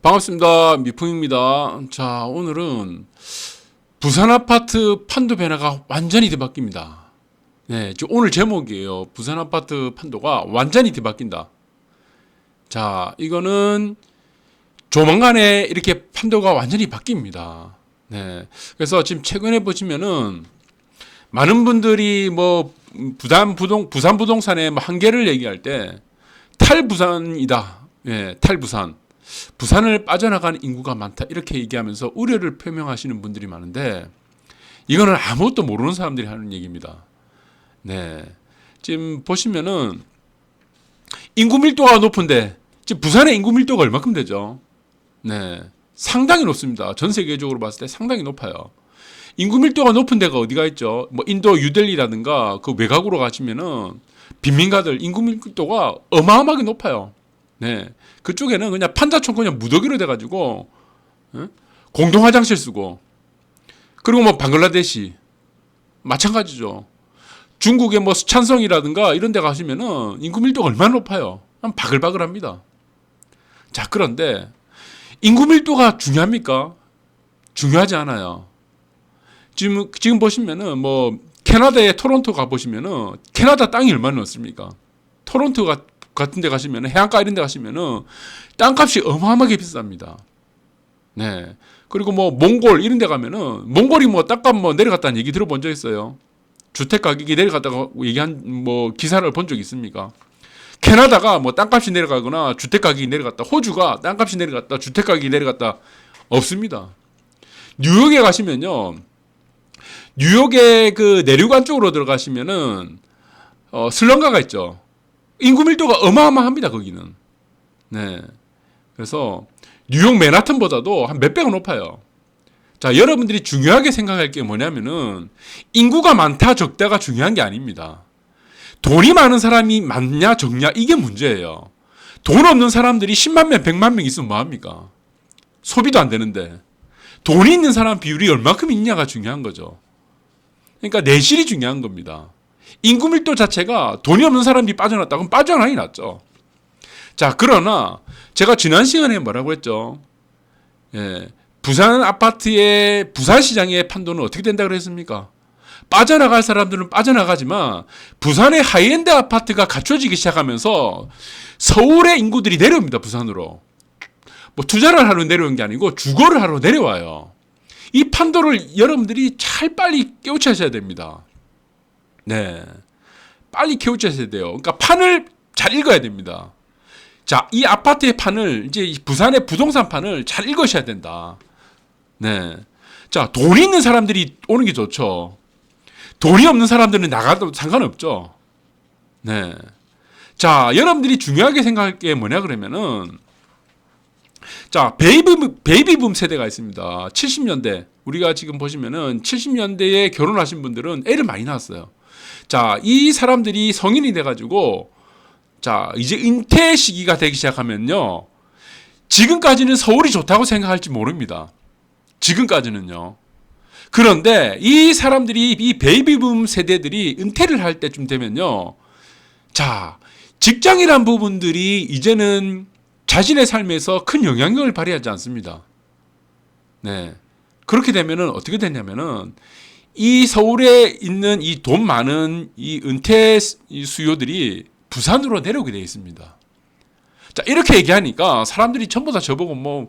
반갑습니다. 미풍입니다. 자, 오늘은 부산 아파트 판도 변화가 완전히 뒤바뀝니다. 네, 오늘 제목이에요. 부산 아파트 판도가 완전히 뒤바뀐다. 자, 이거는 조만간에 이렇게 판도가 완전히 바뀝니다. 네, 그래서 지금 최근에 보시면은 많은 분들이 뭐 부산 부동산의 한계를 얘기할 때 탈부산이다. 예, 탈부산. 부산을 빠져나가는 인구가 많다 이렇게 얘기하면서 우려를 표명하시는 분들이 많은데 이거는 아무것도 모르는 사람들이 하는 얘기입니다. 네, 지금 보시면은 인구 밀도가 높은데 지금 부산의 인구 밀도가 얼마큼 되죠? 네, 상당히 높습니다. 전 세계적으로 봤을 때 상당히 높아요. 인구 밀도가 높은 데가 어디가 있죠? 뭐 인도 뉴델리라든가 그 외곽으로 가시면은 빈민가들 인구 밀도가 어마어마하게 높아요. 네, 그쪽에는 그냥 판자촌 그냥 무더기로 돼가지고 공동 화장실 쓰고 그리고 뭐 방글라데시 마찬가지죠. 중국의 뭐 수촨성이라든가 이런 데 가시면은 인구 밀도가 얼마나 높아요. 바글바글합니다. 자, 그런데 인구 밀도가 중요합니까? 중요하지 않아요. 지금 보시면은 뭐 캐나다의 토론토 가보시면은 캐나다 땅이 얼마나 넓습니까? 토론토 같은 데 가시면은 해안가 이런 데 가시면은 땅값이 어마어마하게 비쌉니다. 네. 그리고 뭐 몽골 이런 데 가면은 몽골이 뭐 땅값 뭐 내려갔다는 얘기 들어본 적 있어요? 주택 가격이 내려갔다고 얘기한 뭐 기사를 본 적 있습니까? 캐나다가 뭐 땅값이 내려가거나 주택 가격이 내려갔다. 호주가 땅값이 내려갔다. 주택 가격이 내려갔다. 없습니다. 뉴욕에 가시면요. 뉴욕의 그 내륙안 쪽으로 들어가시면은 슬럼가가 있죠. 인구 밀도가 어마어마합니다, 거기는. 네. 그래서 뉴욕 맨하탄보다도 한 몇 배가 높아요. 자, 여러분들이 중요하게 생각할 게 뭐냐면은 인구가 많다, 적다가 중요한 게 아닙니다. 돈이 많은 사람이 많냐, 적냐, 이게 문제예요. 돈 없는 사람들이 10만 명, 100만 명 있으면 뭐합니까? 소비도 안 되는데. 돈이 있는 사람 비율이 얼마큼 있냐가 중요한 거죠. 그러니까 내실이 중요한 겁니다. 인구 밀도 자체가 돈이 없는 사람이 빠져났다. 그럼 빠져나가기 낫죠. 자, 그러나 제가 지난 시간에 뭐라고 했죠? 예, 부산 아파트의 부산 시장의 판도는 어떻게 된다고 그랬습니까? 빠져나갈 사람들은 빠져나가지만 부산의 하이엔드 아파트가 갖춰지기 시작하면서 서울의 인구들이 내려옵니다. 부산으로. 뭐 투자를 하러 내려온 게 아니고 주거를 하러 내려와요. 이 판도를 여러분들이 잘 빨리 깨우쳐야 됩니다. 네, 빨리 깨우쳐야 돼요. 그러니까 판을 잘 읽어야 됩니다. 자, 이 아파트의 판을 이제 부산의 부동산 판을 잘 읽으셔야 된다. 네, 자, 돈이 있는 사람들이 오는 게 좋죠. 돈이 없는 사람들은 나가도 상관없죠. 네, 자, 여러분들이 중요하게 생각할 게 뭐냐 그러면은 자, 베이비붐 세대가 있습니다. 70년대. 우리가 지금 보시면은 70년대에 결혼하신 분들은 애를 많이 낳았어요. 자, 이 사람들이 성인이 돼가지고, 자, 이제 은퇴 시기가 되기 시작하면요. 지금까지는 서울이 좋다고 생각할지 모릅니다. 지금까지는요. 그런데 이 사람들이, 이 베이비붐 세대들이 은퇴를 할 때쯤 되면요. 자, 직장이란 부분들이 이제는 자신의 삶에서 큰 영향력을 발휘하지 않습니다. 네. 그렇게 되면은 어떻게 되냐면은 이 서울에 있는 이 돈 많은 이 은퇴 수요들이 부산으로 내려오게 되어 있습니다. 자, 이렇게 얘기하니까 사람들이 전부 다 저보고 뭐,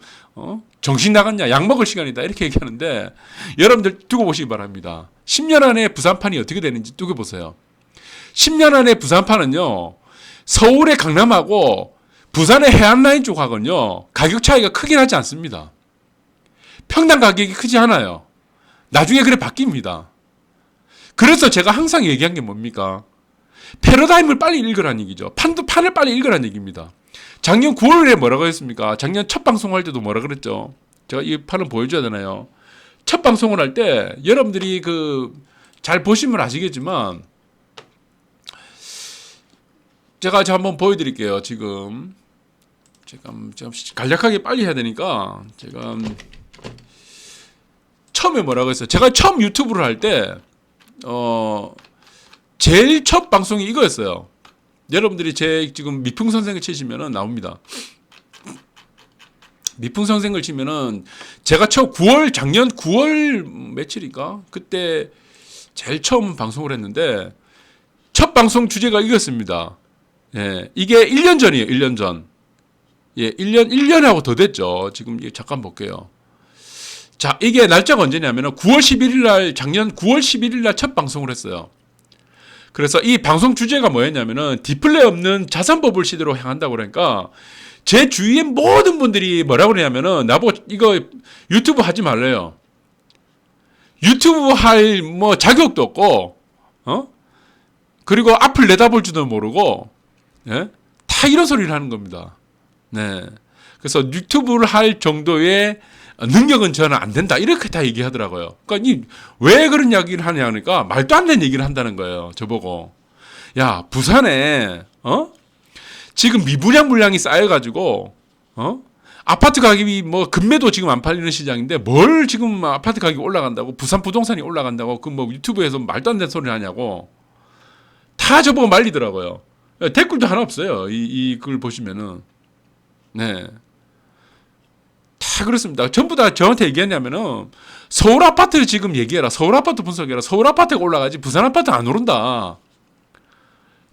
정신 나갔냐, 약 먹을 시간이다, 이렇게 얘기하는데 여러분들 두고 보시기 바랍니다. 10년 안에 부산판이 어떻게 되는지 두고 보세요. 10년 안에 부산판은요, 서울의 강남하고 부산의 해안라인 쪽하고는요, 가격 차이가 크게 나지 않습니다. 평당 가격이 크지 않아요. 나중에 그래 바뀝니다. 그래서 제가 항상 얘기한 게 뭡니까? 패러다임을 빨리 읽으라는 얘기죠. 판을 빨리 읽으라는 얘기입니다. 작년 9월에 뭐라고 했습니까? 작년 첫 방송할 때도 뭐라 그랬죠? 제가 이 판을 보여줘야 되나요? 첫 방송을 할 때 여러분들이 잘 보시면 아시겠지만 제가 한번 보여드릴게요. 지금 제가 간략하게 빨리 해야 되니까 제가 처음에 뭐라고 했어요? 제가 처음 유튜브를 할 때 제일 첫 방송이 이거였어요. 여러분들이 제 지금 미풍 선생을 치시면은 나옵니다. 미풍선생을 치면은 제가 작년 9월 며칠인가 그때 제일 처음 방송을 했는데 첫 방송 주제가 이겼습니다. 예, 이게 1년 전이에요. 1년 전. 예, 1년하고 더 됐죠. 지금 잠깐 볼게요. 자, 이게 날짜가 언제냐면은 9월 11일 날, 작년 9월 11일 날 첫 방송을 했어요. 그래서 이 방송 주제가 뭐였냐면은 디플레이 없는 자산버블 시대로 향한다고 그러니까 제 주위의 모든 분들이 뭐라고 그러냐면은 나보고 이거 유튜브 하지 말래요. 유튜브 할 뭐 자격도 없고, 그리고 앞을 내다볼 줄도 모르고, 예? 다 이런 소리를 하는 겁니다. 네. 그래서 유튜브를 할 정도의 능력은 저는 안 된다. 이렇게 다 얘기하더라고요. 그러니까 왜 그런 이야기를 하냐니까 말도 안 되는 얘기를 한다는 거예요. 저보고. 야, 부산에, 지금 미분양 물량이 쌓여가지고, 아파트 가격이 뭐 금매도 지금 안 팔리는 시장인데 뭘 지금 아파트 가격이 올라간다고 부산 부동산이 올라간다고 그 뭐 유튜브에서 말도 안 되는 소리를 하냐고 다 저보고 말리더라고요. 댓글도 하나 없어요. 이걸 보시면은. 네. 다 그렇습니다. 전부 다 저한테 얘기했냐면은 서울 아파트 지금 얘기해라. 서울 아파트 분석해라. 서울 아파트가 올라가지 부산 아파트 안 오른다.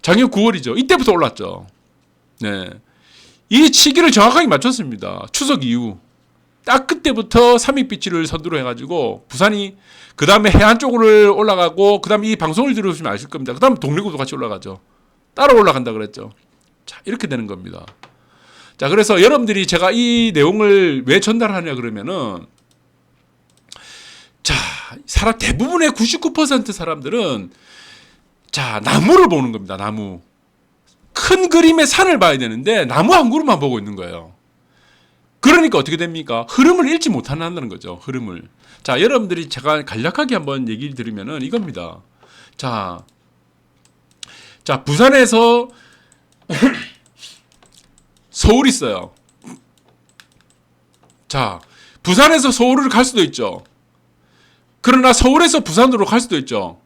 작년 9월이죠. 이때부터 올랐죠. 네. 이 시기를 정확하게 맞췄습니다. 추석 이후. 딱 그때부터 삼익비치를 선두로 해가지고 부산이 그 다음에 해안 쪽으로 올라가고 그 다음에 이 방송을 들으시면 아실 겁니다. 그 다음에 동래구도 같이 올라가죠. 따라 올라간다 그랬죠. 자, 이렇게 되는 겁니다. 자, 그래서 여러분들이 제가 이 내용을 왜 전달하냐 그러면은 자, 대부분의 99% 사람들은 자, 나무를 보는 겁니다. 나무. 큰 그림의 산을 봐야 되는데 나무 한 그루만 보고 있는 거예요. 그러니까 어떻게 됩니까? 흐름을 읽지 못한다는 거죠. 흐름을. 자, 여러분들이 제가 간략하게 한번 얘기를 드리면은 이겁니다. 자, 부산에서 서울 있어요. 자, 부산에서 서울을 갈 수도 있죠. 그러나 서울에서 부산으로 갈 수도 있죠.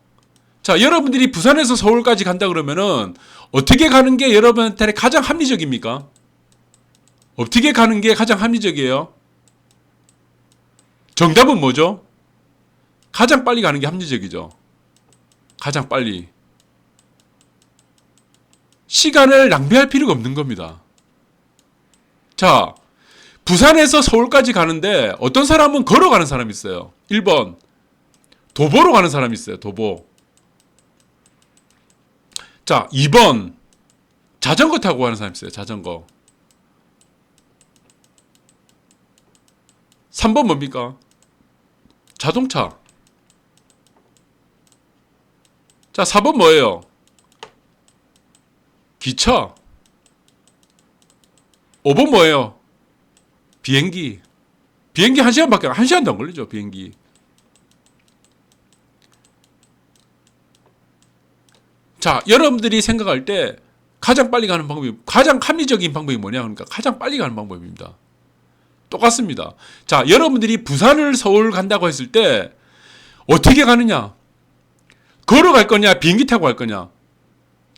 자, 여러분들이 부산에서 서울까지 간다 그러면은 어떻게 가는 게 여러분한테 가장 합리적입니까? 어떻게 가는 게 가장 합리적이에요? 정답은 뭐죠? 가장 빨리 가는 게 합리적이죠. 가장 빨리. 시간을 낭비할 필요가 없는 겁니다. 자, 부산에서 서울까지 가는데 어떤 사람은 걸어가는 사람이 있어요. 1번 도보로 가는 사람이 있어요. 도보. 자, 2번 자전거 타고 가는 사람이 있어요. 자전거. 3번 뭡니까? 자동차. 자, 4번 뭐예요? 기차. 5번 뭐예요? 비행기. 비행기 1시간도 안 걸리죠. 비행기. 자, 여러분들이 생각할 때 가장 빨리 가는 방법이, 가장 합리적인 방법이 뭐냐? 그러니까 가장 빨리 가는 방법입니다. 똑같습니다. 자, 여러분들이 부산을 서울 간다고 했을 때 어떻게 가느냐? 걸어갈 거냐? 비행기 타고 갈 거냐?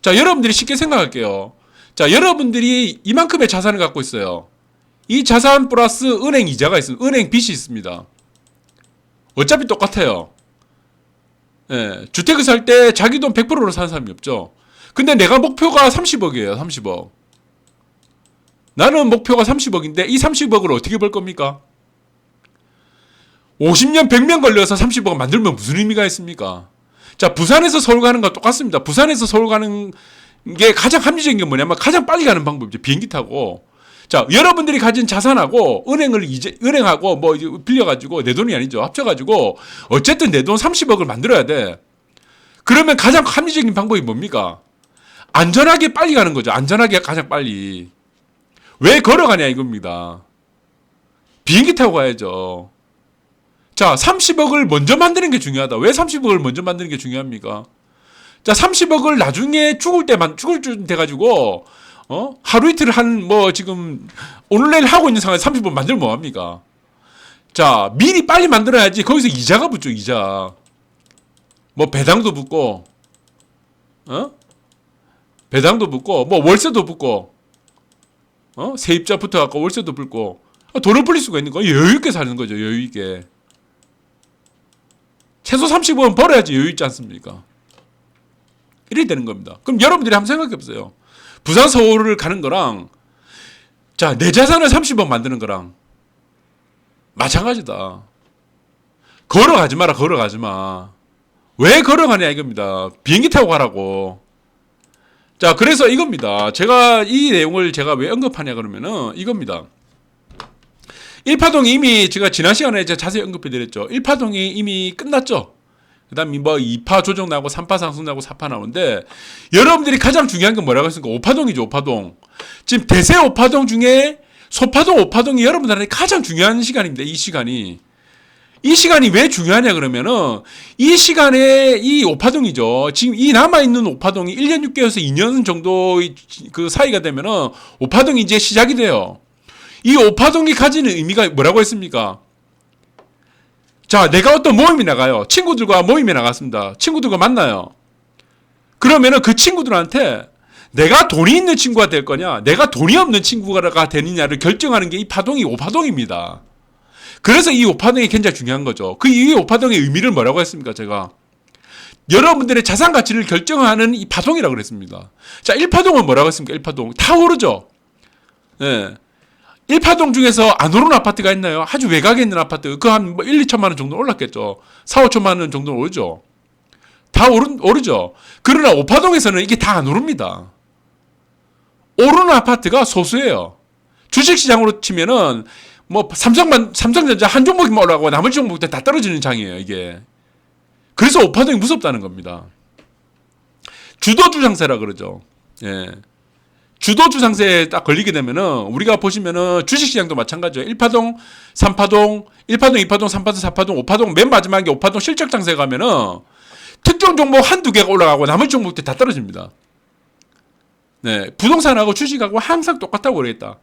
자, 여러분들이 쉽게 생각할게요. 자, 여러분들이 이만큼의 자산을 갖고 있어요. 이 자산 플러스 은행 이자가 있습니다. 은행 빚이 있습니다. 어차피 똑같아요. 예, 주택을 살 때 자기 돈 100%로 사는 사람이 없죠. 근데 내가 목표가 30억이에요. 30억. 나는 목표가 30억인데 이 30억을 어떻게 벌 겁니까? 50년, 100년 걸려서 30억을 만들면 무슨 의미가 있습니까? 자, 부산에서 서울 가는 거 똑같습니다. 부산에서 서울 가는 게 가장 합리적인 게 뭐냐면 가장 빨리 가는 방법이죠. 비행기 타고. 자, 여러분들이 가진 자산하고 은행하고 뭐 빌려가지고 내 돈이 아니죠. 합쳐가지고 어쨌든 내 돈 30억을 만들어야 돼. 그러면 가장 합리적인 방법이 뭡니까? 안전하게 빨리 가는 거죠. 안전하게 가장 빨리. 왜 걸어가냐 이겁니다. 비행기 타고 가야죠. 자, 30억을 먼저 만드는 게 중요하다. 왜 30억을 먼저 만드는 게 중요합니까? 자, 30억을 나중에 죽을 때 돼가지고, 하루 이틀 지금, 오늘 내일 하고 있는 상황에서 30억 만들면 뭐합니까? 자, 미리 빨리 만들어야지. 거기서 이자가 붙죠, 이자. 뭐, 배당도 붙고, 배당도 붙고, 뭐, 월세도 붙고, 세입자 붙어갖고 월세도 붙고, 돈을 벌릴 수가 있는 거예요. 여유 있게 사는 거죠. 여유 있게. 최소 30원 벌어야지 여유 있지 않습니까? 이렇게 되는 겁니다. 그럼 여러분들이 한번 생각해 보세요. 부산 서울을 가는 거랑 자, 내 자산을 30원 만드는 거랑 마찬가지다. 걸어가지 마라. 걸어가지 마. 왜 걸어가냐 이겁니다. 비행기 타고 가라고. 자, 그래서 이겁니다. 제가 이 내용을 제가 왜 언급하냐 그러면은 이겁니다. 1파동이 이미 제가 지난 시간에 제가 자세히 언급해 드렸죠. 1파동이 이미 끝났죠. 그 다음에 뭐 2파 조정 나오고 3파 상승 나오고 4파 나오는데 여러분들이 가장 중요한 건 뭐라고 했습니까? 5파동이죠. 5파동. 지금 대세 5파동 중에 소파동 5파동이 여러분들한테 가장 중요한 시간입니다. 이 시간이. 이 시간이 왜 중요하냐 그러면은 이 시간에 이 5파동이죠. 지금 이 남아있는 5파동이 1년 6개월에서 2년 정도 그 사이가 되면은 5파동이 이제 시작이 돼요. 이 5파동이 가지는 의미가 뭐라고 했습니까? 자, 내가 어떤 모임에 나가요. 친구들과 모임에 나갔습니다. 친구들과 만나요. 그러면은 그 친구들한테 내가 돈이 있는 친구가 될 거냐, 내가 돈이 없는 친구가 되느냐를 결정하는 게 이 파동이 5파동입니다. 그래서 이 5파동이 굉장히 중요한 거죠. 그 이 5파동의 의미를 뭐라고 했습니까, 제가? 여러분들의 자산 가치를 결정하는 이 파동이라고 그랬습니다. 자, 1파동은 뭐라고 했습니까? 1파동. 다 오르죠? 예. 1파동 중에서 안 오른 아파트가 있나요? 아주 외곽에 있는 아파트. 그 한 1, 2천만 원 정도 올랐겠죠. 4, 5천만 원 정도는 오르죠. 다 오르죠. 그러나 5파동에서는 이게 다 안 오릅니다. 오르는 아파트가 소수예요. 주식시장으로 치면은 뭐 삼성전자 한 종목만 올라가고 나머지 종목들 다 떨어지는 장이에요, 이게. 그래서 5파동이 무섭다는 겁니다. 주도주 장세라 그러죠. 예. 주도주 상세에 딱 걸리게 되면은 우리가 보시면은 주식시장도 마찬가지예요. 1파동, 3파동, 1파동, 2파동, 3파동, 4파동, 5파동 맨 마지막에 5파동 실적 장세 가면은 특정 종목 한두 개가 올라가고 나머지 종목들 다 떨어집니다. 네, 부동산하고 주식하고 항상 똑같다고 그러겠다.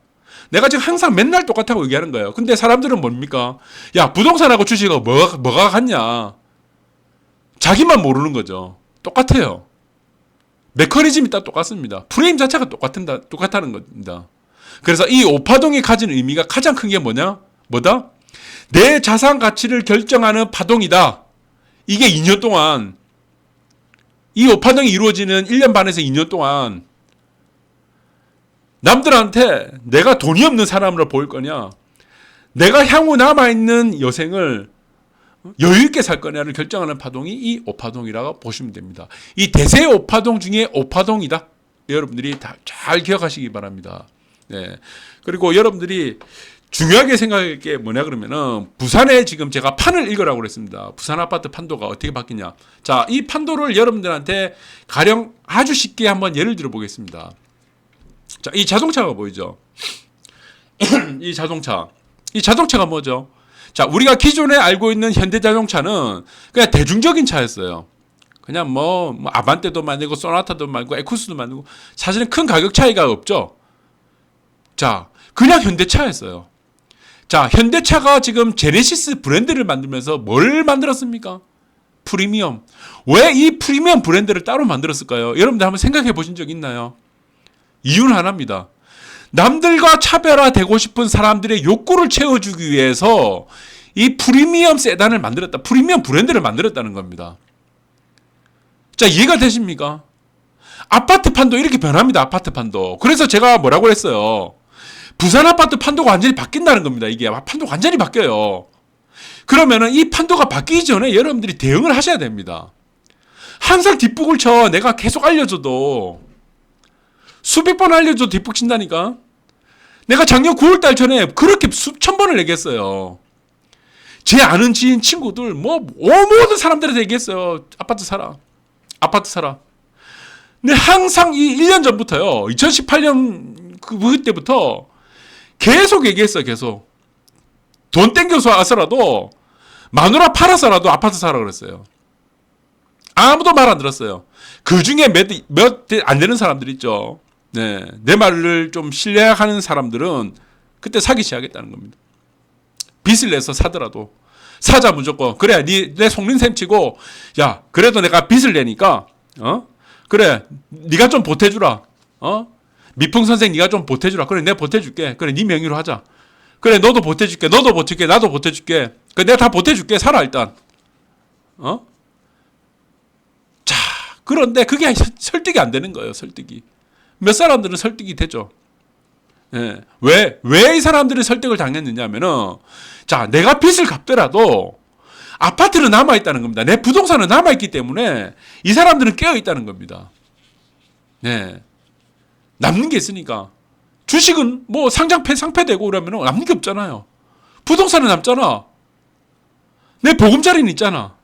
내가 지금 항상 맨날 똑같다고 얘기하는 거예요. 근데 사람들은 뭡니까? 야, 부동산하고 주식하고 뭐가 같냐? 자기만 모르는 거죠. 똑같아요. 메커니즘이 다 똑같습니다. 프레임 자체가 똑같다는 겁니다. 그래서 이 5파동이 가진 의미가 가장 큰 게 뭐다? 내 자산 가치를 결정하는 파동이다. 이게 2년 동안, 이 5파동이 이루어지는 1년 반에서 2년 동안 남들한테 내가 돈이 없는 사람으로 보일 거냐, 내가 향후 남아있는 여생을 여유있게 살 거냐를 결정하는 파동이 이 5파동이라고 보시면 됩니다. 이 대세 5파동 중에 5파동이다. 여러분들이 다 잘 기억하시기 바랍니다. 네. 그리고 여러분들이 중요하게 생각할 게 뭐냐 그러면은 부산에 지금 제가 판을 읽으라고 그랬습니다. 부산 아파트 판도가 어떻게 바뀌냐. 자, 이 판도를 여러분들한테 가령 아주 쉽게 한번 예를 들어 보겠습니다. 자, 이 자동차가 보이죠? 이 자동차가 뭐죠? 자, 우리가 기존에 알고 있는 현대자동차는 그냥 대중적인 차였어요. 그냥 뭐 아반떼도 만들고 소나타도 만들고 에쿠스도 만들고 사실은 큰 가격 차이가 없죠. 자, 그냥 현대차였어요. 자, 현대차가 지금 제네시스 브랜드를 만들면서 뭘 만들었습니까? 프리미엄. 왜 이 프리미엄 브랜드를 따로 만들었을까요? 여러분들 한번 생각해 보신 적 있나요? 이유는 하나입니다. 남들과 차별화되고 싶은 사람들의 욕구를 채워주기 위해서 이 프리미엄 세단을 만들었다. 프리미엄 브랜드를 만들었다는 겁니다. 자, 이해가 되십니까? 아파트 판도 이렇게 변합니다. 아파트 판도. 그래서 제가 뭐라고 했어요. 부산 아파트 판도가 완전히 바뀐다는 겁니다. 이게 판도가 완전히 바뀌어요. 그러면은 이 판도가 바뀌기 전에 여러분들이 대응을 하셔야 됩니다. 항상 뒷북을 쳐. 내가 계속 알려줘도 수백 번 알려줘도 뒷북 친다니까. 내가 작년 9월달 전에 그렇게 수천 번을 얘기했어요. 제 아는 지인 친구들 모든 사람들한테 얘기했어요. 아파트 사라. 근데 항상 이 1년 전부터요. 2018년 그때부터 계속 얘기했어요. 계속. 돈 땡겨서 와서라도 마누라 팔아서라도 아파트 사라 그랬어요. 아무도 말 안 들었어요. 그 중에 몇 안 되는 사람들 있죠. 네, 내 말을 좀 신뢰하는 사람들은 그때 사기 시작했다는 겁니다. 빚을 내서 사더라도 사자 무조건. 그래, 내 속린셈 치고, 야, 그래도 내가 빚을 내니까, 그래, 네가 좀 보태주라. 미풍 선생 네가 좀 보태주라. 그래, 내가 보태줄게. 그래, 네 명의로 하자. 그래, 너도 보태줄게. 너도 보태줄게. 나도 보태줄게. 그 내가 다 보태줄게. 살아 일단. 어? 자, 그런데 그게 설득이 안 되는 거예요. 설득이. 몇 사람들은 설득이 되죠. 예. 왜 이 사람들이 설득을 당했느냐 하면은, 자, 내가 빚을 갚더라도 아파트는 남아있다는 겁니다. 내 부동산은 남아있기 때문에 이 사람들은 깨어있다는 겁니다. 네. 남는 게 있으니까. 주식은 뭐 상폐되고 그러면 남는 게 없잖아요. 부동산은 남잖아. 내 보금자리는 있잖아.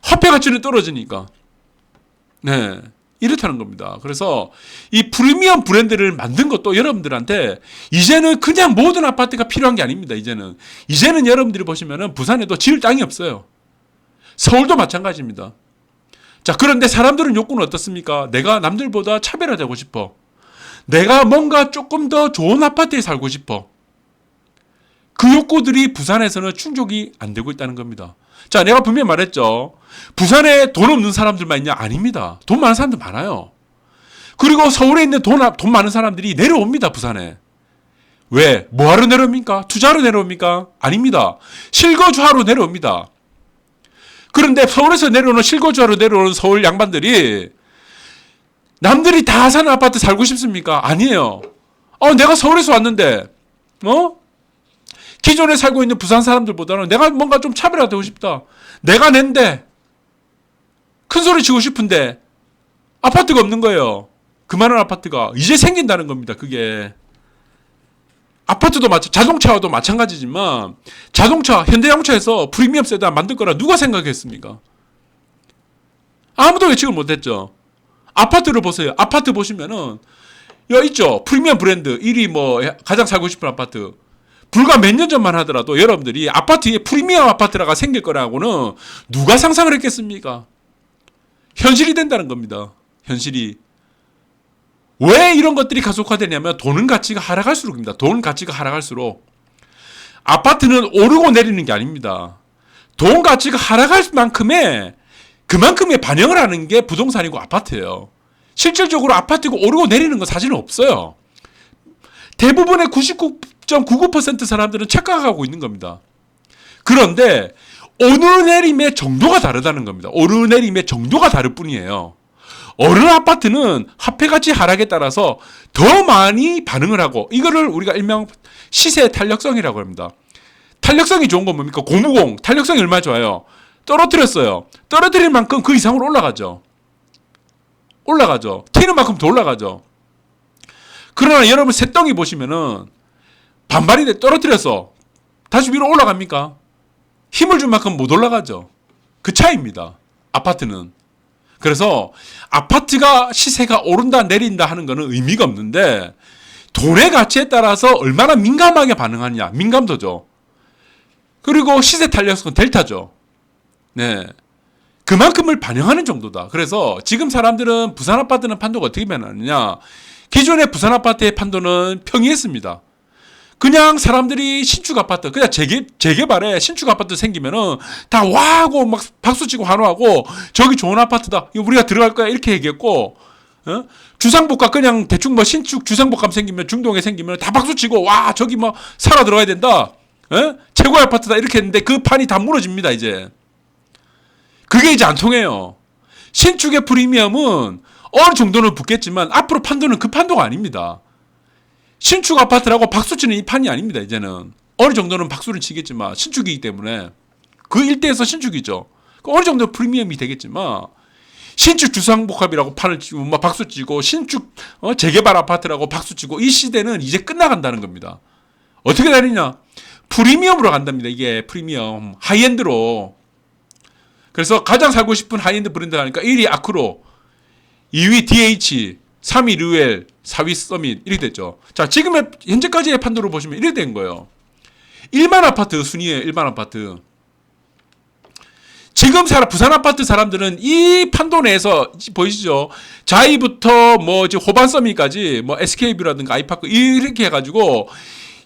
화폐 가치는 떨어지니까. 네. 이렇다는 겁니다. 그래서 이 프리미엄 브랜드를 만든 것도 여러분들한테 이제는 그냥 모든 아파트가 필요한 게 아닙니다. 이제는 여러분들이 보시면은 부산에도 지을 땅이 없어요. 서울도 마찬가지입니다. 자, 그런데 사람들은 욕구는 어떻습니까? 내가 남들보다 차별화되고 싶어. 내가 뭔가 조금 더 좋은 아파트에 살고 싶어. 그 욕구들이 부산에서는 충족이 안 되고 있다는 겁니다. 자, 내가 분명히 말했죠. 부산에 돈 없는 사람들만 있냐? 아닙니다. 돈 많은 사람들 많아요. 그리고 서울에 있는 돈 많은 사람들이 내려옵니다, 부산에. 왜? 뭐하러 내려옵니까? 투자하러 내려옵니까? 아닙니다. 실거주하러 내려옵니다. 그런데 서울에서 내려오는 실거주하러 내려오는 서울 양반들이 남들이 다 사는 아파트 살고 싶습니까? 아니에요. 내가 서울에서 왔는데, 기존에 살고 있는 부산 사람들보다는 내가 뭔가 좀 차별화되고 싶다. 내가 낸데, 큰 소리 치고 싶은데, 아파트가 없는 거예요. 그 많은 아파트가. 이제 생긴다는 겁니다, 그게. 아파트도 자동차와도 마찬가지지만, 현대자동차에서 프리미엄 세단 만들 거라 누가 생각했습니까? 아무도 예측을 못했죠. 아파트를 보세요. 아파트 보시면은, 여기 있죠. 프리미엄 브랜드 1위 가장 살고 싶은 아파트. 불과 몇 년 전만 하더라도 여러분들이 아파트에 프리미엄 아파트가 생길 거라고는 누가 상상을 했겠습니까? 현실이 된다는 겁니다. 현실이. 왜 이런 것들이 가속화되냐면 돈 가치가 하락할수록입니다. 돈 가치가 하락할수록. 아파트는 오르고 내리는 게 아닙니다. 돈 가치가 하락할 그만큼의 반영을 하는 게 부동산이고 아파트예요. 실질적으로 아파트가 오르고 내리는 건 사실은 없어요. 대부분의 99.99% 사람들은 착각하고 있는 겁니다. 그런데 오르내림의 정도가 다르다는 겁니다. 오르내림의 정도가 다를 뿐이에요. 어느 아파트는 화폐가치 하락에 따라서 더 많이 반응을 하고 이거를 우리가 일명 시세 탄력성이라고 합니다. 탄력성이 좋은 건 뭡니까? 고무공 탄력성이 얼마나 좋아요? 떨어뜨렸어요. 떨어뜨릴 만큼 그 이상으로 올라가죠. 튀는 만큼 더 올라가죠. 그러나 여러분 새덩이 보시면은 반발인데 떨어뜨려서 다시 위로 올라갑니까? 힘을 준 만큼 못 올라가죠. 그 차이입니다. 아파트는. 그래서 아파트가 시세가 오른다 내린다 하는 거는 의미가 없는데 돈의 가치에 따라서 얼마나 민감하게 반응하느냐. 민감도죠. 그리고 시세 탄력성은 델타죠. 네. 그만큼을 반영하는 정도다. 그래서 지금 사람들은 부산 아파트는 판도가 어떻게 변하느냐. 기존의 부산 아파트의 판도는 평이했습니다. 그냥 사람들이 신축 아파트, 그냥 재개발에 신축 아파트 생기면은 다 와하고 막 박수치고 환호하고 저기 좋은 아파트다. 이거 우리가 들어갈 거야. 이렇게 얘기했고, 주상복합 그냥 대충 신축 주상복합 생기면 중동에 생기면 다 박수치고 와 저기 살아 들어가야 된다. 최고의 아파트다. 이렇게 했는데 그 판이 다 무너집니다. 이제. 그게 이제 안 통해요. 신축의 프리미엄은 어느 정도는 붙겠지만 앞으로 판도는 그 판도가 아닙니다. 신축 아파트라고 박수치는 이 판이 아닙니다. 이제는 어느 정도는 박수를 치겠지만 신축이기 때문에 그 일대에서 신축이죠. 어느 정도 프리미엄이 되겠지만 신축 주상복합이라고 판을 치고 박수치고 신축 재개발 아파트라고 박수치고 이 시대는 이제 끝나간다는 겁니다. 어떻게 되느냐? 프리미엄으로 간답니다. 이게 프리미엄 하이엔드로. 그래서 가장 살고 싶은 하이엔드 브랜드가 하니까 1위 아크로, 2위 DH, 3위 르웰, 4위 서밋 이렇게 됐죠. 자, 지금의 현재까지의 판도를 보시면 이렇게 된 거예요. 일반 아파트 순위예요. 일반 아파트. 지금 부산 아파트 사람들은 이 판도 내에서 보이시죠? 자이부터 호반 서밋까지 SK뷰라든가 아이파크 이렇게 해가지고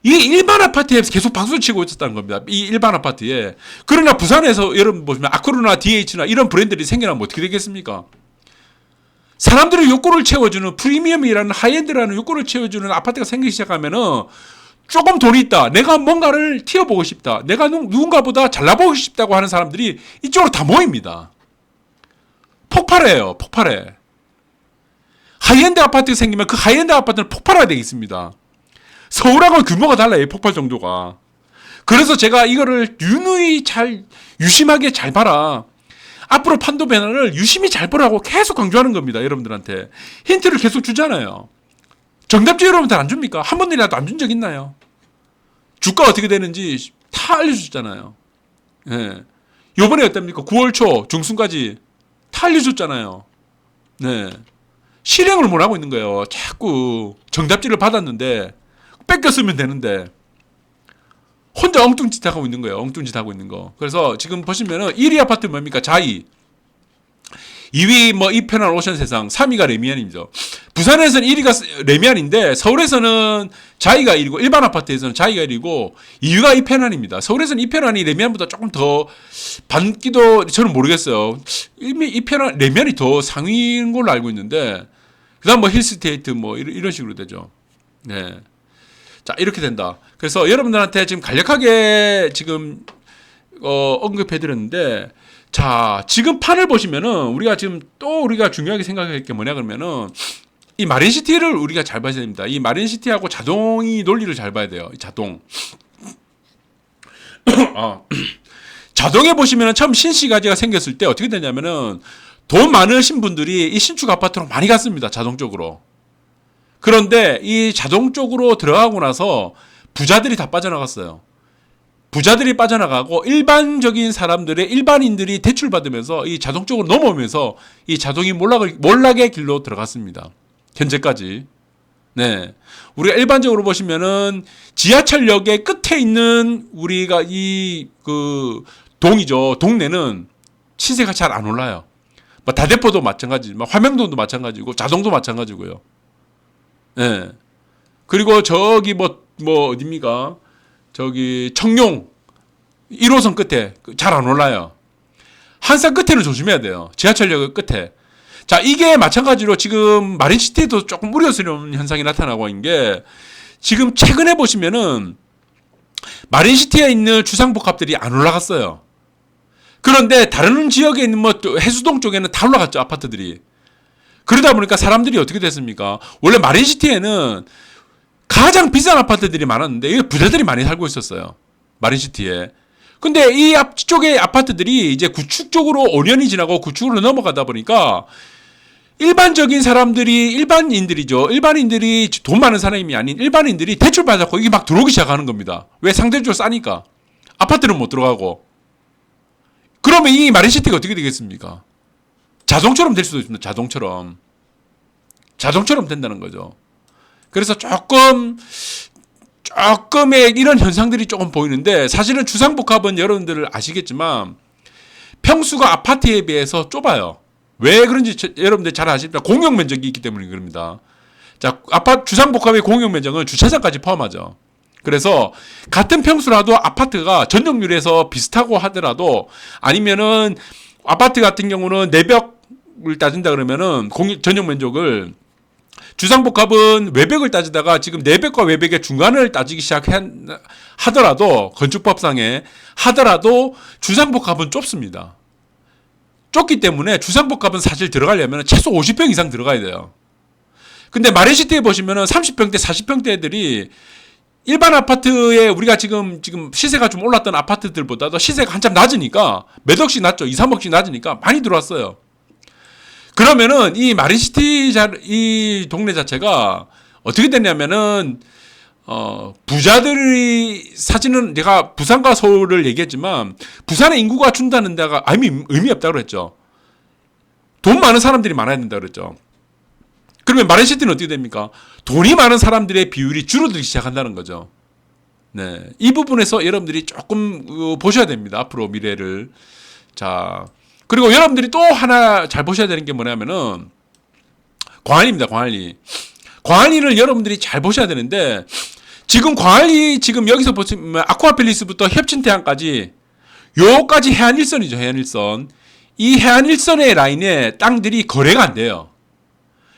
이 일반 아파트에 계속 박수를 치고 있었다는 겁니다. 이 일반 아파트에. 그러나 부산에서 여러분 보시면 아크로나 DH나 이런 브랜드들이 생겨나면 어떻게 되겠습니까? 사람들의 욕구를 채워주는 프리미엄이라는 하이엔드라는 욕구를 채워주는 아파트가 생기기 시작하면은 조금 돈이 있다. 내가 뭔가를 튀어보고 싶다. 내가 누군가보다 잘나보고 싶다고 하는 사람들이 이쪽으로 다 모입니다. 폭발해요. 폭발해. 하이엔드 아파트가 생기면 그 하이엔드 아파트는 폭발해야 되겠습니다. 서울하고는 규모가 달라요. 폭발 정도가. 그래서 제가 이거를 유심하게 잘 봐라. 앞으로 판도 변화를 유심히 잘 보라고 계속 강조하는 겁니다. 여러분들한테. 힌트를 계속 주잖아요. 정답지 여러분들 안 줍니까? 한 번이라도 안 준 적 있나요? 주가 어떻게 되는지 다 알려줬잖아요. 예. 요번에 어땠습니까? 9월 초 중순까지 다 알려줬잖아요. 네. 실행을 못 하고 있는 거예요. 자꾸 정답지를 받았는데 뺏겼으면 되는데 혼자 엉뚱짓 하고 있는 거예요. 엉뚱짓 하고 있는 거. 그래서 지금 보시면은 1위 아파트 뭡니까? 자이. 2위 뭐 이편한 오션 세상, 3위가 레미안이죠. 부산에서는 1위가 레미안인데 서울에서는 자이가 1위고 일반 아파트에서는 자이가 1위고 2위가 이편한입니다. 서울에서는 이편한이 레미안보다 조금 더 반기도 저는 모르겠어요. 이미 이편한 레미안이 더 상위인 걸로 알고 있는데 그다음 뭐 힐스테이트 뭐 이런 식으로 되죠. 네. 자, 이렇게 된다. 그래서 여러분들한테 지금 간략하게 지금 언급해 드렸는데 자, 지금 판을 보시면은 우리가 지금 또 우리가 중요하게 생각할 게 뭐냐 그러면은 이 마린시티를 우리가 잘 봐야 됩니다. 이 마린시티하고 자동이 논리를 잘 봐야 돼요. 자동. 자동에 보시면은 처음 신시가지가 생겼을 때 어떻게 되냐면은 돈 많으신 분들이 이 신축 아파트로 많이 갔습니다. 자동적으로. 그런데 이 자동 쪽으로 들어가고 나서 부자들이 다 빠져나갔어요. 부자들이 빠져나가고 일반적인 사람들의 일반인들이 대출받으면서 이 자동 쪽으로 넘어오면서 이 자동이 몰락의 길로 들어갔습니다. 현재까지. 네. 우리가 일반적으로 보시면은 지하철역의 끝에 있는 우리가 동이죠. 동네는 시세가 잘 안 올라요. 뭐 다대포도 마찬가지지만 화명동도 마찬가지고 자동도 마찬가지고요. 네. 그리고 저기 뭐 어딥니까? 저기 청룡 1호선 끝에 잘 안 올라요. 한산 끝에는 조심해야 돼요. 지하철역 끝에. 자, 이게 마찬가지로 지금 마린시티에도 조금 우려스러운 현상이 나타나고 있는 게 지금 최근에 보시면은 마린시티에 있는 주상복합들이 안 올라갔어요. 그런데 다른 지역에 있는 뭐 해수동 쪽에는 다 올라갔죠. 아파트들이. 그러다 보니까 사람들이 어떻게 됐습니까? 원래 마린시티에는 가장 비싼 아파트들이 많았는데 이게 부자들이 많이 살고 있었어요. 마린시티에. 근데 이 앞쪽의 아파트들이 이제 구축 쪽으로 5년이 지나고 구축으로 넘어가다 보니까 일반적인 사람들이 일반인들이죠. 일반인들이 돈 많은 사람이 아닌 일반인들이 대출 받았고 이게 막 들어오기 시작하는 겁니다. 왜? 상대적으로 싸니까. 아파트는 못 들어가고. 그러면 이 마린시티가 어떻게 되겠습니까? 자동처럼 될 수도 있습니다. 자동처럼 된다는 거죠. 그래서 조금의 이런 현상들이 조금 보이는데 사실은 주상복합은 여러분들 아시겠지만 평수가 아파트에 비해서 좁아요. 왜 그런지 여러분들 잘 아십니다. 공용 면적이 있기 때문에 그럽니다. 자, 주상복합의 공용 면적은 주차장까지 포함하죠. 그래서 같은 평수라도 아파트가 전용률에서 비슷하고 하더라도 아니면은 아파트 같은 경우는 내벽을 따진다 그러면은 전용 면적을 주상복합은 외벽을 따지다가 지금 내벽과 외벽의 중간을 따지기 시작하더라도 건축법상에 하더라도 주상복합은 좁습니다. 좁기 때문에 주상복합은 사실 들어가려면 최소 50평 이상 들어가야 돼요. 근데 마린시티에 보시면은 30평대, 40평대들이 일반 아파트에 우리가 지금 시세가 좀 올랐던 아파트들보다도 시세가 한참 낮으니까 몇 억씩 낮죠. 2, 3억씩 낮으니까 많이 들어왔어요. 그러면은 이 마린시티 이 동네 자체가 어떻게 됐냐면은 부자들이 사실은 제가 부산과 서울을 얘기했지만 부산의 인구가 준다는 데가 의미 없다고 그랬죠. 돈 많은 사람들이 많아야 된다고 그랬죠. 그러면 마린시티는 어떻게 됩니까? 돈이 많은 사람들의 비율이 줄어들기 시작한다는 거죠. 네, 이 부분에서 여러분들이 조금 보셔야 됩니다. 앞으로 미래를. 자, 그리고 여러분들이 또 하나 잘 보셔야 되는 게 뭐냐면은 광안리입니다. 광안리를 여러분들이 잘 보셔야 되는데 지금 광안리 지금 여기서 보시면 아쿠아필리스부터 협진태안까지 요까지 해안일선이죠. 해안일선. 이 해안일선의 라인에 땅들이 거래가 안 돼요.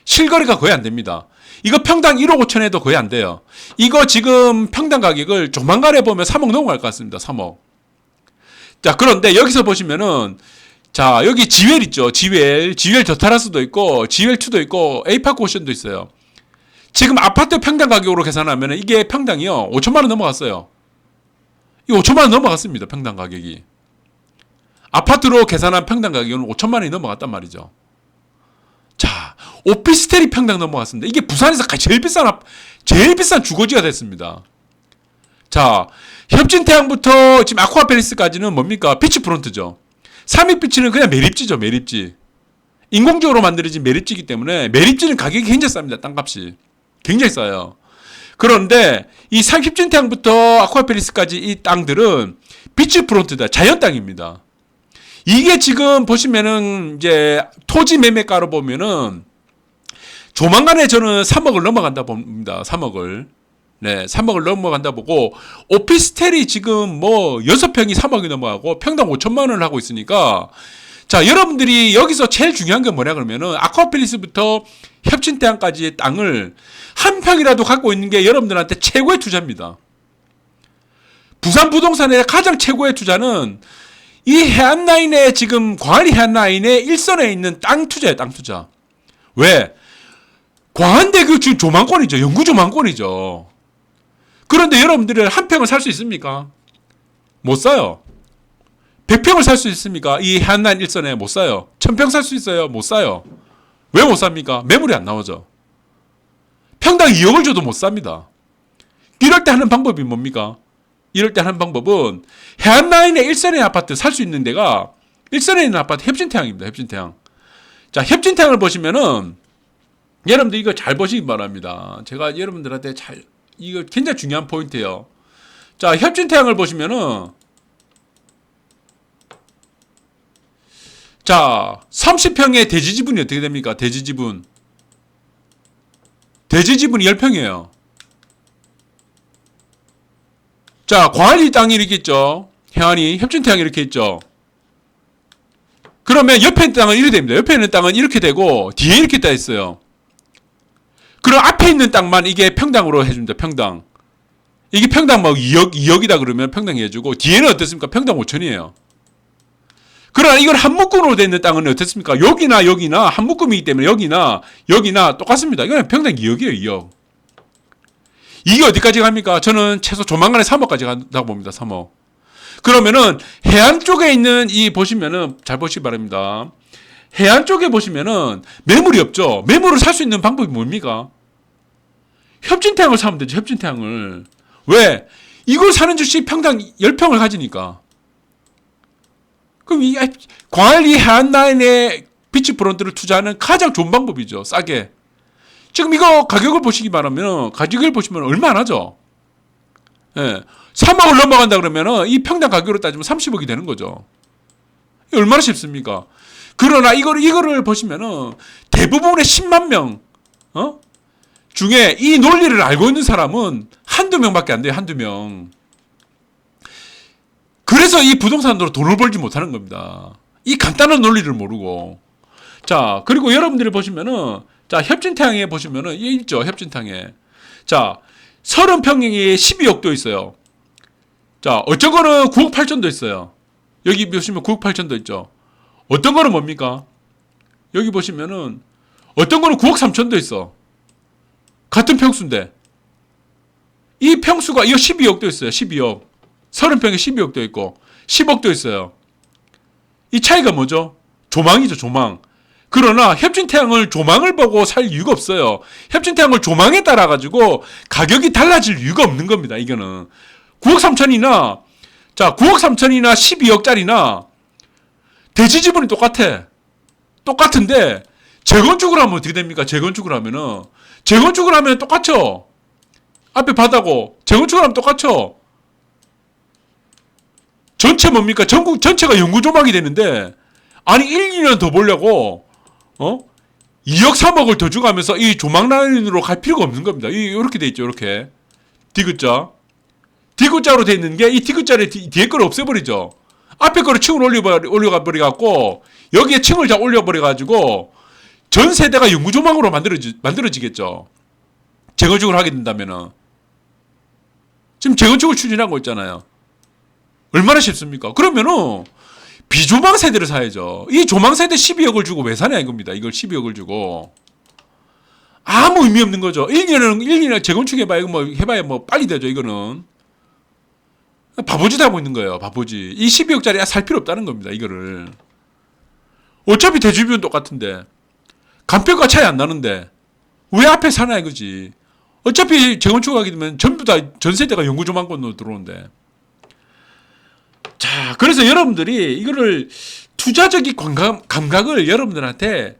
실거래가 거의 안 됩니다. 이거 평당 1억 5천에도 거의 안 돼요. 이거 지금 평당 가격을 조만간에 보면 3억 넘어갈 것 같습니다. 3억. 자, 그런데 여기서 보시면은 자, 여기 지웰 있죠. 지웰 저타라스도 있고 지웰2도 있고 에이파크 오션도 있어요. 지금 아파트 평당 가격으로 계산하면 이게 평당이요 5천만 원 넘어갔어요. 이 5천만 원 넘어갔습니다. 평당 가격이. 아파트로 계산한 평당 가격은 5천만 원이 넘어갔단 말이죠. 자, 오피스텔이 평당 넘어갔습니다. 이게 부산에서 제일 비싼 주거지가 됐습니다. 자, 협진태양부터 지금 아쿠아페리스까지는 뭡니까? 비치프론트죠. 삼익비치는 그냥 매립지죠. 매립지. 인공적으로 만들어진 매립지이기 때문에 매립지는 가격이 굉장히 쌉니다. 땅값이. 굉장히 싸요. 그런데 이 협진태양부터 아쿠아페리스까지 이 땅들은 비치프론트다. 자연 땅입니다. 이게 지금 보시면은 이제 토지 매매가로 보면은 조만간에 저는 3억을 넘어간다 봅니다. 3억을. 네, 3억을 넘어간다 보고 오피스텔이 지금 뭐 6평이 3억이 넘어가고 평당 5천만 원을 하고 있으니까 자, 여러분들이 여기서 제일 중요한 게 뭐냐 그러면은 아쿠아펠리스부터 협진태양까지의 땅을 한 평이라도 갖고 있는 게 여러분들한테 최고의 투자입니다. 부산 부동산의 가장 최고의 투자는 이 해안라인에 지금 광안리 해안라인의 일선에 있는 땅 투자예요. 땅 투자. 왜? 광안대교 지금 조망권이죠. 영구 조망권이죠. 그런데 여러분들은 한 평을 살 수 있습니까? 못 사요. 100평을 살 수 있습니까? 이 해안라인 일선에 못 사요. 1000평 살 수 있어요? 못 사요. 왜 못 삽니까? 매물이 안 나오죠. 평당 2억을 줘도 못 삽니다. 이럴 때 하는 방법이 뭡니까? 이럴 때 하는 방법은 해안라인의 일선의 아파트 살 수 있는 데가 일선에 있는 아파트 협진태양입니다. 협진태양. 자, 협진태양을 보시면은 여러분들 이거 잘 보시기 바랍니다. 제가 여러분들한테 이거 굉장히 중요한 포인트예요. 자, 협진태양을 보시면은 자, 30평의 대지지분이 어떻게 됩니까? 대지지분이 10평이에요. 자, 광안리 땅이 이렇게 있죠. 해안이, 협진태양이 이렇게 있죠. 그러면 옆에 있는 땅은 이렇게 됩니다. 옆에 있는 땅은 이렇게 되고 뒤에 이렇게 다 있어요. 그럼 앞에 있는 땅만 이게 평당으로 해줍니다. 평당. 이게 평당 막 2억이다 그러면 평당 해주고 뒤에는 어떻습니까? 평당 5천이에요. 그러나 이걸 한 묶음으로 되어 있는 땅은 어떻습니까? 여기나 한 묶음이기 때문에 여기나 똑같습니다. 이건 평당 2억이에요. 2억. 이게 어디까지 갑니까? 저는 최소 조만간에 3억까지 간다고 봅니다. 3억. 그러면은 해안 쪽에 있는 이 보시면은 잘 보시기 바랍니다. 해안 쪽에 보시면은 매물이 없죠. 매물을 살 수 있는 방법이 뭡니까? 협진태양을 사면 되죠. 협진태양을. 왜? 이걸 사는 주식 평당 10평을 가지니까. 그럼 이 광안리 해안라인에 비치프론트를 투자하는 가장 좋은 방법이죠. 싸게. 지금 이거 가격을 보시기 바라면 가격을 보시면 얼마 안 하죠. 예. 3억을 넘어간다 그러면은 이 평당 가격으로 따지면 30억이 되는 거죠. 얼마나 쉽습니까? 그러나 이거를 보시면은 대부분의 10만 명 중에 이 논리를 알고 있는 사람은 한두 명밖에 안 돼요. 한두 명. 그래서 이 부동산으로 돈을 벌지 못하는 겁니다. 이 간단한 논리를 모르고. 자, 그리고 여러분들이 보시면은 자, 협진태양에 보시면은 이 있죠. 협진태양에. 자, 30평이 12억도 있어요. 자, 어떤 거는 9억 8천도 있어요. 여기 보시면 9억 8천도 있죠. 어떤 거는 뭡니까? 여기 보시면은 어떤 거는 9억 3천도 있어. 같은 평수인데. 이 평수가 이거 12억도 있어요. 12억. 30평에 12억도 있고 10억도 있어요. 이 차이가 뭐죠? 조망이죠. 조망. 그러나 협진태양을 조망을 보고 살 이유가 없어요. 협진태양을 조망에 따라 가지고 가격이 달라질 이유가 없는 겁니다. 이거는 9억 3천이나 자 9억 3천이나 12억짜리나 대지지분이 똑같아. 똑같은데 재건축을 하면 어떻게 됩니까? 재건축을 하면 똑같죠. 앞에 바다고 재건축을 하면 똑같죠. 전체 뭡니까? 전국 전체가 영구조망이 되는데 아니 1, 2년 더 보려고 2억 3억을 더 주가면서 이 조망 라인으로 갈 필요가 없는 겁니다. 이렇게 돼 있죠. 이렇게 디귿자 디귿자로 돼 있는 게 이 디귿자를 뒤에 거를 없애버리죠. 앞에 거를 층을 올려가 버려갖고 여기에 층을 다 올려버려가지고 전 세대가 영구조망으로 만들어지겠죠. 재건축을 하게 된다면은. 지금 재건축을 추진하고 있잖아요. 얼마나 쉽습니까? 그러면은 비조망 세대를 사야죠. 이 조망 세대 12억을 주고 왜 사냐 이겁니다. 이걸 12억을 주고. 아무 의미 없는 거죠. 1년에 재건축 해봐야, 해봐야 빨리 되죠, 이거는. 바보짓 하고 있는 거예요, 바보짓. 이 12억짜리 살 필요 없다는 겁니다, 이거를. 어차피 대주비는 똑같은데. 간평가 차이 안 나는데. 왜 앞에 사나 이거지. 어차피 재건축 하게 되면 전부 다 전세대가 영구조망권으로 들어오는데. 자, 그래서 여러분들이 이거를 투자적인 감각을 여러분들한테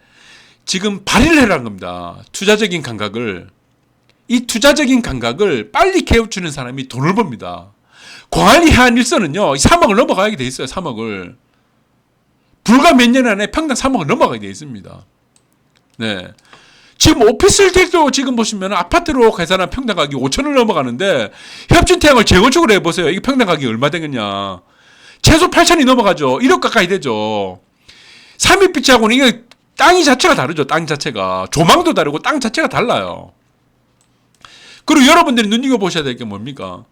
지금 발휘를 해라는 겁니다. 투자적인 감각을. 이 투자적인 감각을 빨리 깨우치는 사람이 돈을 법니다. 광안리 해안일선은요, 3억을 넘어가게 돼 있어요, 3억을. 불과 몇 년 안에 평당 3억을 넘어가게 돼 있습니다. 네. 지금 오피스텔도 지금 보시면 아파트로 계산한 평당 가격이 5천을 넘어가는데, 협진태양을 재건축을 해보세요. 이게 평당 가격이 얼마 되겠냐. 최소 8천이 넘어가죠. 1억 가까이 되죠. 3일빛하고는 이게 땅이 자체가 다르죠. 땅 자체가. 조망도 다르고 땅 자체가 달라요. 그리고 여러분들이 눈여겨보셔야 될 게 뭡니까?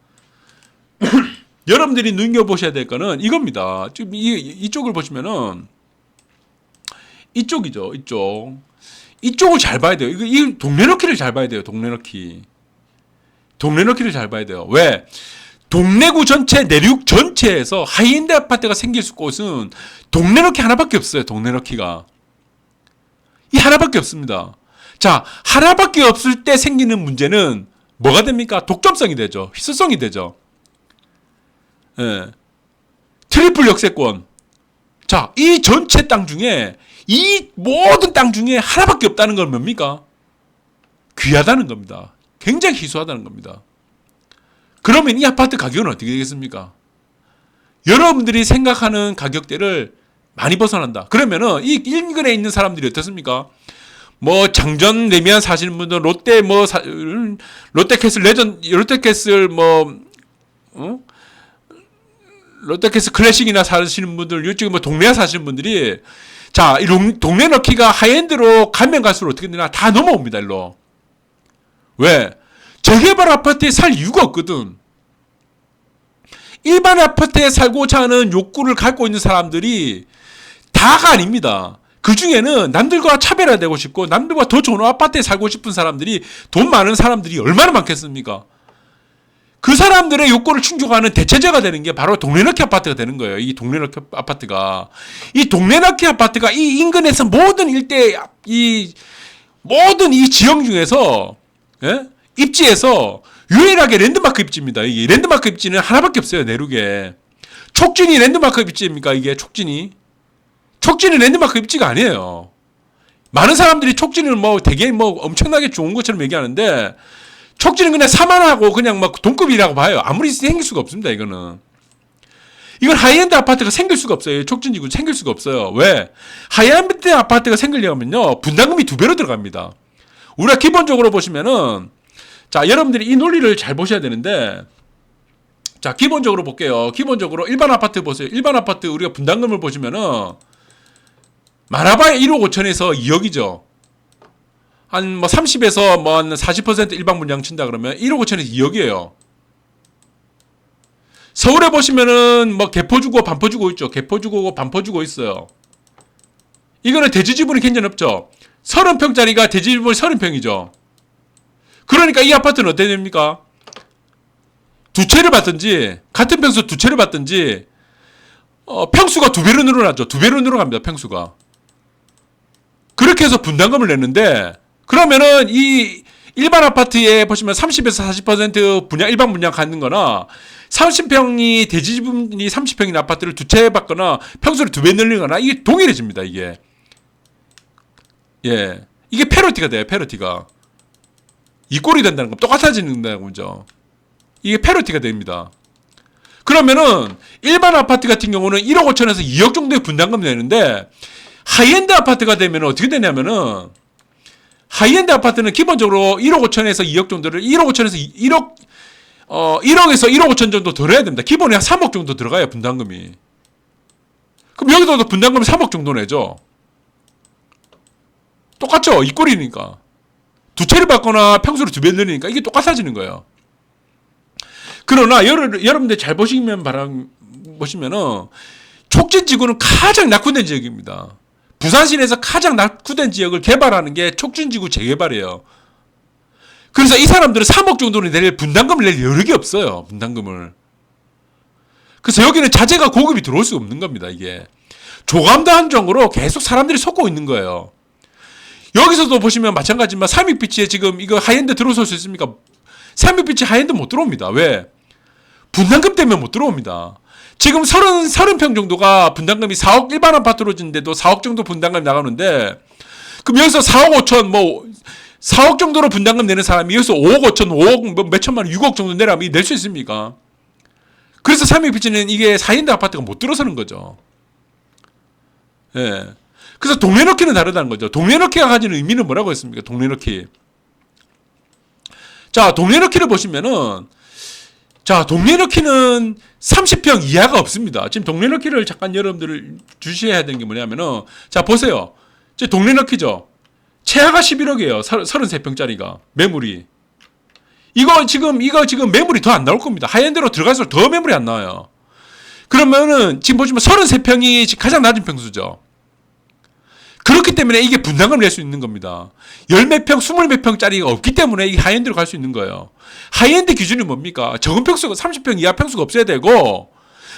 여러분들이 눈여겨보셔야 될 거는 이겁니다. 지금 이쪽을 보시면은 이쪽이죠. 이쪽을 잘 봐야 돼요. 이 동네너키를 잘 봐야 돼요. 동네너키를 잘 봐야 돼요. 왜? 동래구 전체, 내륙 전체에서 하이엔드 아파트가 생길 곳은 동네너키 하나밖에 없어요. 동네너키가. 이 하나밖에 없습니다. 자, 하나밖에 없을 때 생기는 문제는 뭐가 됩니까? 독점성이 되죠. 희소성이 되죠. 예. 트리플 역세권. 자, 이 전체 땅 중에, 이 모든 땅 중에 하나밖에 없다는 건 뭡니까? 귀하다는 겁니다. 굉장히 희소하다는 겁니다. 그러면 이 아파트 가격은 어떻게 되겠습니까? 여러분들이 생각하는 가격대를 많이 벗어난다. 그러면은 이 인근에 있는 사람들이 어떻습니까? 장전 레미안 사시는 분들, 롯데캐슬 롯데캐슬 클래식이나 사시는 분들, 이쪽에 동네에 사시는 분들이, 자, 이 동네 넣기가 하이엔드로 가면 갈수록 어떻게 되나? 다 넘어옵니다, 일로. 왜? 재개발 아파트에 살 이유가 없거든. 일반 아파트에 살고자 하는 욕구를 갖고 있는 사람들이 다가 아닙니다. 그 중에는 남들과 차별화되고 싶고 남들과 더 좋은 아파트에 살고 싶은 사람들이, 돈 많은 사람들이 얼마나 많겠습니까? 그 사람들의 욕구를 충족하는 대체제가 되는 게 바로 동네너키 아파트가 되는 거예요. 이 동네너키 아파트가. 이 동네너키 아파트가 이 인근에서 모든 일대, 모든 이 지역 중에서, 예? 입지에서 유일하게 랜드마크 입지입니다. 이게 랜드마크 입지는 하나밖에 없어요, 내륙에. 촉진이 랜드마크 입지입니까? 이게 촉진이 랜드마크 입지가 아니에요. 많은 사람들이 촉진을 되게 엄청나게 좋은 것처럼 얘기하는데, 촉진은 그냥 사만하고 그냥 동급이라고 봐요. 아무리 생길 수가 없습니다, 이거는. 이건 하이엔드 아파트가 생길 수가 없어요. 촉진지구 생길 수가 없어요. 왜? 하이엔드 아파트가 생기려면요, 분담금이 2배로 들어갑니다. 우리가 기본적으로 보시면은, 자, 여러분들이 이 논리를 잘 보셔야 되는데, 자, 기본적으로 볼게요. 기본적으로 일반 아파트 보세요. 일반 아파트 우리가 분담금을 보시면은, 많아봐야 1억 5천에서 2억이죠. 한 30에서 한 40% 일반 분양 친다 그러면 1억 5천에서 2억이에요. 서울에 보시면은 개포 주고 반포 주고 있죠. 개포 주고 반포 주고 있어요. 이거는 대지 지분이 굉장히 없죠. 30평짜리가 대지 지분이 30평이죠. 그러니까 이 아파트는 어떻게 됩니까? 두 채를 받든지, 같은 평수 두 채를 받든지, 평수가 2배로 늘어나죠. 2배로 늘어갑니다, 평수가. 그렇게 해서 분담금을 냈는데, 그러면은 이 일반 아파트에 보시면 30에서 40% 분양, 일반 분양 갖는 거나, 30평이 대지 지분이 30평인 아파트를 두 채 받거나, 평수를 2배 늘리거나, 이게 동일해집니다, 이게. 예. 이게 패러티가 돼요, 패러티가. 이 꼴이 된다는 건 똑같아지는다는 거죠. 이게 패러티가 됩니다. 그러면은 일반 아파트 같은 경우는 1억 5천에서 2억 정도의 분담금 내는데, 하이엔드 아파트가 되면 어떻게 되냐면은, 하이엔드 아파트는 기본적으로 1억 5천에서 2억 정도를, 1억 5천에서 1억에서 1억 5천 정도 더 내야 됩니다. 기본에 한 3억 정도 들어가요, 분담금이. 그럼 여기도 분담금 3억 정도 내죠. 똑같죠? 이 꼴이니까. 두 채를 받거나 평수를 두 배 늘리니까 이게 똑같아지는 거예요. 그러나 여러분들 잘 보시면은 촉진지구는 가장 낙후된 지역입니다. 부산시내에서 가장 낙후된 지역을 개발하는 게 촉진지구 재개발이에요. 그래서 이 사람들은 3억 정도는 낼 분담금을 낼 여력이 없어요. 분담금을. 그래서 여기는 자재가 고급이 들어올 수 없는 겁니다. 이게 조감도 한정으로 계속 사람들이 속고 있는 거예요. 여기서도 보시면 마찬가지지만 삼익비치에 지금 이거 하이엔드 들어설 수 있습니까? 삼익비치 하이엔드 못 들어옵니다. 왜? 분담금 때문에 못 들어옵니다. 지금 30평 정도가 분담금이 4억, 일반 아파트로 짓는데도 4억 정도 분담금이 나가는데, 그럼 여기서 4억 5천, 4억 정도로 분담금 내는 사람이 여기서 5억 5천, 5억 몇 천만 원, 6억 정도 내라면 낼 수 있습니까? 그래서 삼익비치는 이게 하이엔드 아파트가 못 들어서는 거죠. 예. 그래서 동네넣기는 다르다는 거죠. 동네넣기가 가지는 의미는 뭐라고 했습니까? 동네넣기. 자, 동네넣기를 보시면은, 자, 동네넣기는 30평 이하가 없습니다. 지금 동네넣기를 잠깐 여러분들 주시해야 되는 게 뭐냐면은, 자, 보세요. 제 동네넣기죠. 최하가 11억이에요. 33평짜리가. 매물이. 이거 지금 매물이 더 안 나올 겁니다. 하이엔드로 들어갈수록 더 매물이 안 나와요. 그러면은, 지금 보시면 33평이 가장 낮은 평수죠. 그렇기 때문에 이게 분담금을 낼 수 있는 겁니다. 10몇 평, 20몇 평짜리가 없기 때문에 이 하이엔드로 갈 수 있는 거예요. 하이엔드 기준이 뭡니까? 적은 평수가 30평 이하 평수가 없어야 되고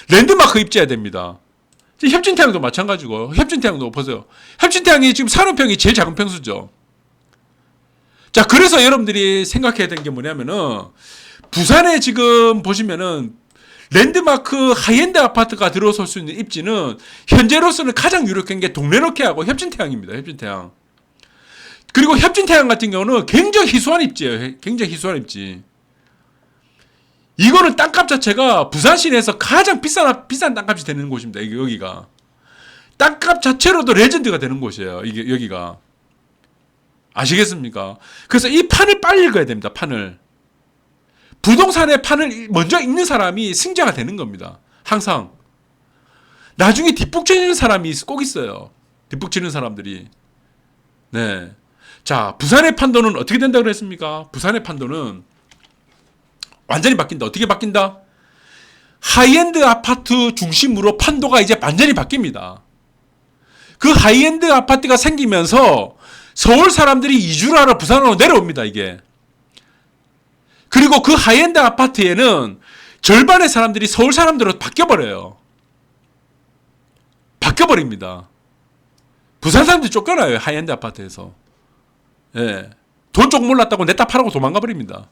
랜드마크 입지해야 됩니다. 협진태양도 마찬가지고 협진태양도 보세요. 협진태양이 지금 30평이 제일 작은 평수죠. 자, 그래서 여러분들이 생각해야 되는 게 뭐냐면은 부산에 지금 보시면은 랜드마크 하이엔드 아파트가 들어설 수 있는 입지는 현재로서는 가장 유력한 게 동래넣기하고 협진태양입니다. 협진태양. 그리고 협진태양 같은 경우는 굉장히 희소한 입지예요. 굉장히 희소한 입지. 이거는 땅값 자체가 부산 시내에서 가장 비싼 땅값이 되는 곳입니다. 여기가. 땅값 자체로도 레전드가 되는 곳이에요. 여기가. 아시겠습니까? 그래서 이 판을 빨리 읽어야 됩니다. 판을. 부동산의 판을 먼저 읽는 사람이 승자가 되는 겁니다. 항상. 나중에 뒷북 치는 사람이 꼭 있어요. 뒷북 치는 사람들이. 네. 자, 부산의 판도는 어떻게 된다고 그랬습니까? 부산의 판도는 완전히 바뀐다. 어떻게 바뀐다? 하이엔드 아파트 중심으로 판도가 이제 완전히 바뀝니다. 그 하이엔드 아파트가 생기면서 서울 사람들이 이주를 하러 부산으로 내려옵니다. 이게. 그리고 그 하이엔드 아파트에는 절반의 사람들이 서울 사람들로 바뀌어버려요. 바뀌어버립니다. 부산 사람들이 쫓겨나요. 하이엔드 아파트에서. 예. 돈 조금 올랐다고 냈다 팔아고 도망가 버립니다.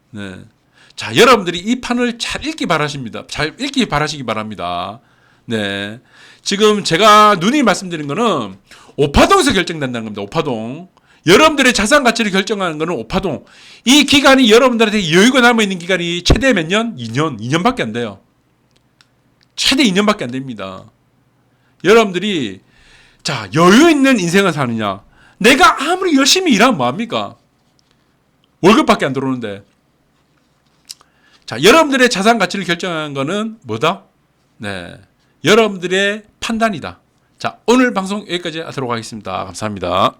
네. 자, 여러분들이 이 판을 잘 읽기 바라십니다. 잘 읽기 바라시기 바랍니다. 네. 지금 제가 누누이 말씀드린 거는 오파동에서 결정된다는 겁니다. 오파동. 여러분들의 자산 가치를 결정하는 것은 오파동. 이 기간이 여러분들한테 여유가 남아있는 기간이 최대 몇 년? 2년. 2년밖에 안 돼요. 최대 2년밖에 안 됩니다. 여러분들이 자, 여유 있는 인생을 사느냐? 내가 아무리 열심히 일하면 뭐합니까? 월급밖에 안 들어오는데. 자, 여러분들의 자산 가치를 결정하는 것은 뭐다? 네. 여러분들의 판단이다. 자, 오늘 방송 여기까지 하도록 하겠습니다. 감사합니다.